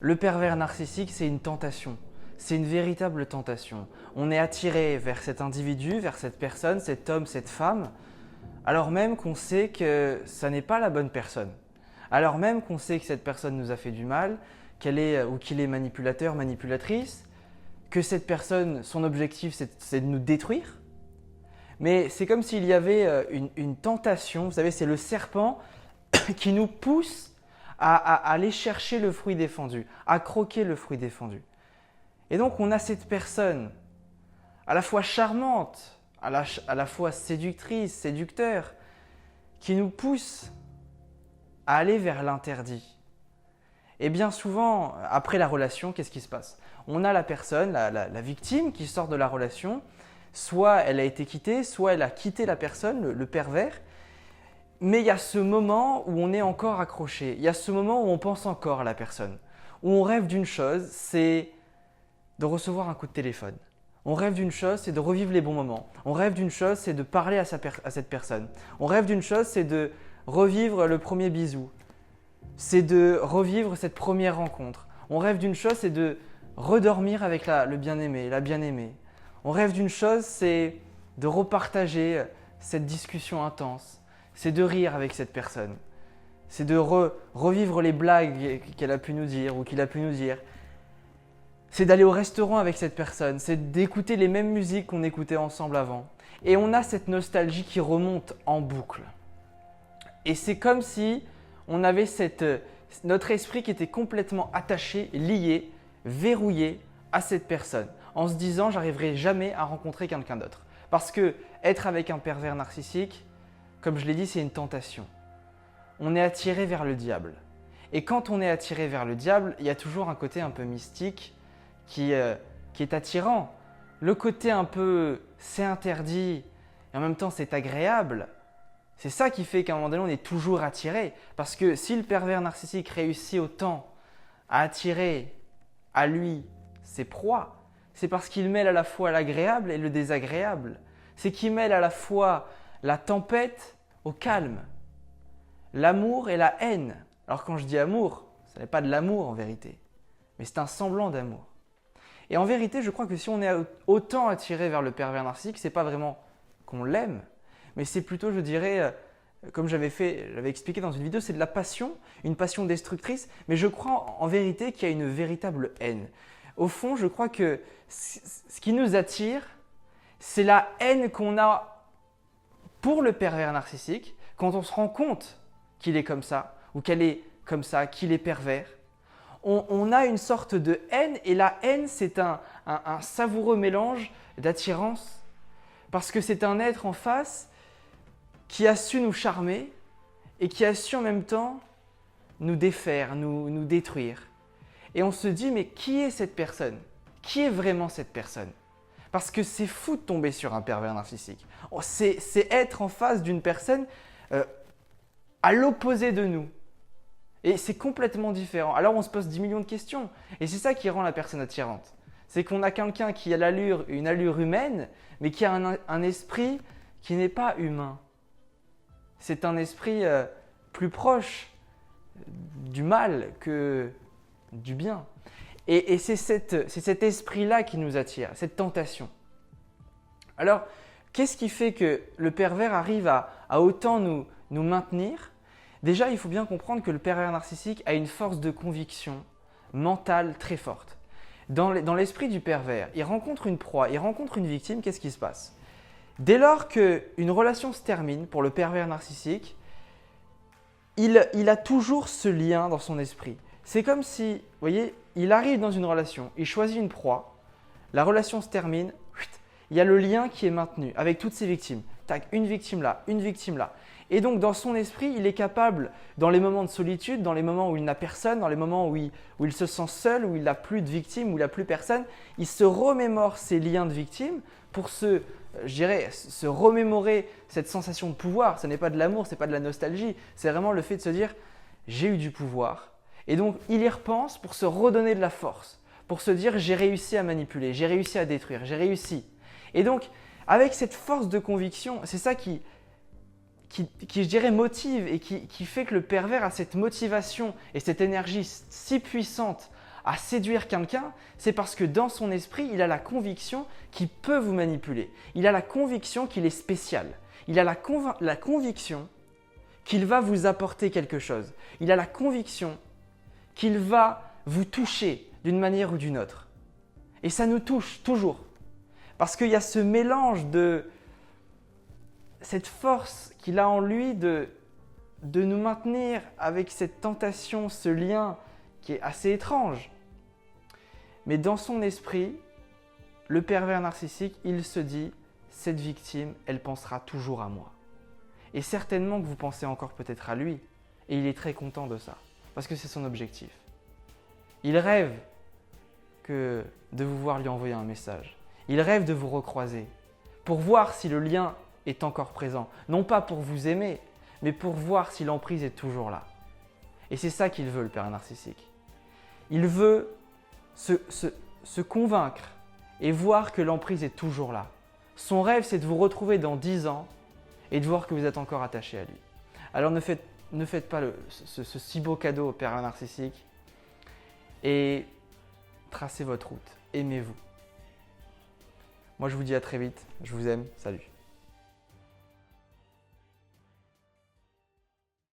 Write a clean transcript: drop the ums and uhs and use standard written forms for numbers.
Le pervers narcissique, c'est une tentation. C'est une véritable tentation. On est attiré vers cet individu, vers cette personne, cet homme, cette femme, alors même qu'on sait que ça n'est pas la bonne personne. Alors même qu'on sait que cette personne nous a fait du mal, qu'elle est ou qu'il est manipulateur, manipulatrice, que cette personne, son objectif, c'est de nous détruire. Mais c'est comme s'il y avait une tentation, vous savez, c'est le serpent qui nous pousse à aller chercher le fruit défendu, à croquer le fruit défendu. Et donc on a cette personne à la fois charmante, à la fois séductrice, séducteur, qui nous pousse à aller vers l'interdit. Et bien souvent, après la relation, qu'est-ce qui se passe? On a la personne, la victime qui sort de la relation, soit elle a été quittée, soit elle a quitté la personne, le pervers, mais il y a ce moment où on est encore accroché, il y a ce moment où on pense encore à la personne, où on rêve d'une chose, c'est de recevoir un coup de téléphone. On rêve d'une chose, c'est de revivre les bons moments. On rêve d'une chose, c'est de parler à cette personne. On rêve d'une chose, c'est de revivre le premier bisou. C'est de revivre cette première rencontre. On rêve d'une chose, c'est de redormir avec le bien-aimé, la bien-aimée. On rêve d'une chose, c'est de repartager cette discussion intense. C'est de rire avec cette personne. C'est de revivre les blagues qu'elle a pu nous dire ou qu'il a pu nous dire. C'est d'aller au restaurant avec cette personne. C'est d'écouter les mêmes musiques qu'on écoutait ensemble avant. Et on a cette nostalgie qui remonte en boucle. Et c'est comme si on avait notre esprit qui était complètement attaché, lié, verrouillé à cette personne, en se disant j'arriverai jamais à rencontrer quelqu'un d'autre. Parce que être avec un pervers narcissique, comme je l'ai dit, c'est une tentation. On est attiré vers le diable. Et quand on est attiré vers le diable, il y a toujours un côté un peu mystique qui est attirant. Le côté un peu c'est interdit et en même temps c'est agréable. C'est ça qui fait qu'à un moment donné, on est toujours attiré. Parce que si le pervers narcissique réussit autant à attirer à lui ses proies, c'est parce qu'il mêle à la fois l'agréable et le désagréable. C'est qu'il mêle à la fois la tempête au calme, l'amour et la haine. Alors quand je dis amour, ce n'est pas de l'amour en vérité, mais c'est un semblant d'amour. Et en vérité, je crois que si on est autant attiré vers le pervers narcissique, ce n'est pas vraiment qu'on l'aime, mais c'est plutôt, je dirais, comme j'avais expliqué dans une vidéo, c'est de la passion, une passion destructrice, mais je crois en vérité qu'il y a une véritable haine. Au fond, je crois que ce qui nous attire, c'est la haine qu'on a pour le pervers narcissique, quand on se rend compte qu'il est comme ça, ou qu'elle est comme ça, qu'il est pervers, on a une sorte de haine, et la haine, c'est un savoureux mélange d'attirance, parce que c'est un être en face qui a su nous charmer et qui a su en même temps nous défaire, nous détruire. Et on se dit, mais qui est cette personne? Qui est vraiment cette personne? Parce que c'est fou de tomber sur un pervers narcissique. C'est être en face d'une personne à l'opposé de nous. Et c'est complètement différent. Alors on se pose 10 millions de questions. Et c'est ça qui rend la personne attirante. C'est qu'on a quelqu'un qui a une allure humaine, mais qui a un esprit qui n'est pas humain. C'est un esprit plus proche du mal que du bien. Et c'est cet esprit-là qui nous attire, cette tentation. Alors, qu'est-ce qui fait que le pervers arrive à autant nous maintenir? Déjà, il faut bien comprendre que le pervers narcissique a une force de conviction mentale très forte. Dans l'esprit du pervers, il rencontre une proie, il rencontre une victime, qu'est-ce qui se passe? Dès lors qu'une relation se termine pour le pervers narcissique, il a toujours ce lien dans son esprit. C'est comme si, vous voyez, il arrive dans une relation, il choisit une proie, la relation se termine, il y a le lien qui est maintenu avec toutes ses victimes. Tac, une victime là, une victime là. Et donc dans son esprit, il est capable, dans les moments de solitude, dans les moments où il n'a personne, dans les moments où il se sent seul, où il n'a plus de victimes, où il n'a plus personne, il se remémore ses liens de victimes pour se remémorer cette sensation de pouvoir. Ce n'est pas de l'amour, ce n'est pas de la nostalgie, c'est vraiment le fait de se dire « j'ai eu du pouvoir ». Et donc il y repense pour se redonner de la force, pour se dire « j'ai réussi à manipuler, j'ai réussi à détruire, j'ai réussi ». Et donc avec cette force de conviction, c'est ça qui je dirais, motive et qui fait que le pervers a cette motivation et cette énergie si puissante à séduire quelqu'un, c'est parce que dans son esprit, il a la conviction qu'il peut vous manipuler. Il a la conviction qu'il est spécial. Il a la conviction qu'il va vous apporter quelque chose. Il a la conviction qu'il va vous toucher d'une manière ou d'une autre. Et ça nous touche toujours. Parce qu'il y a ce mélange de cette force qu'il a en lui de nous maintenir avec cette tentation, ce lien qui est assez étrange. Mais dans son esprit, le pervers narcissique, il se dit « cette victime, elle pensera toujours à moi ». Et certainement que vous pensez encore peut-être à lui. Et il est très content de ça, parce que c'est son objectif. Il rêve de vous voir lui envoyer un message. Il rêve de vous recroiser, pour voir si le lien est encore présent. Non pas pour vous aimer, mais pour voir si l'emprise est toujours là. Et c'est ça qu'il veut, le pervers narcissique. Il veut se convaincre et voir que l'emprise est toujours là. Son rêve, c'est de vous retrouver dans 10 ans et de voir que vous êtes encore attaché à lui. Alors ne faites pas ce si beau cadeau au pervers narcissique et tracez votre route. Aimez-vous. Moi, je vous dis à très vite. Je vous aime. Salut.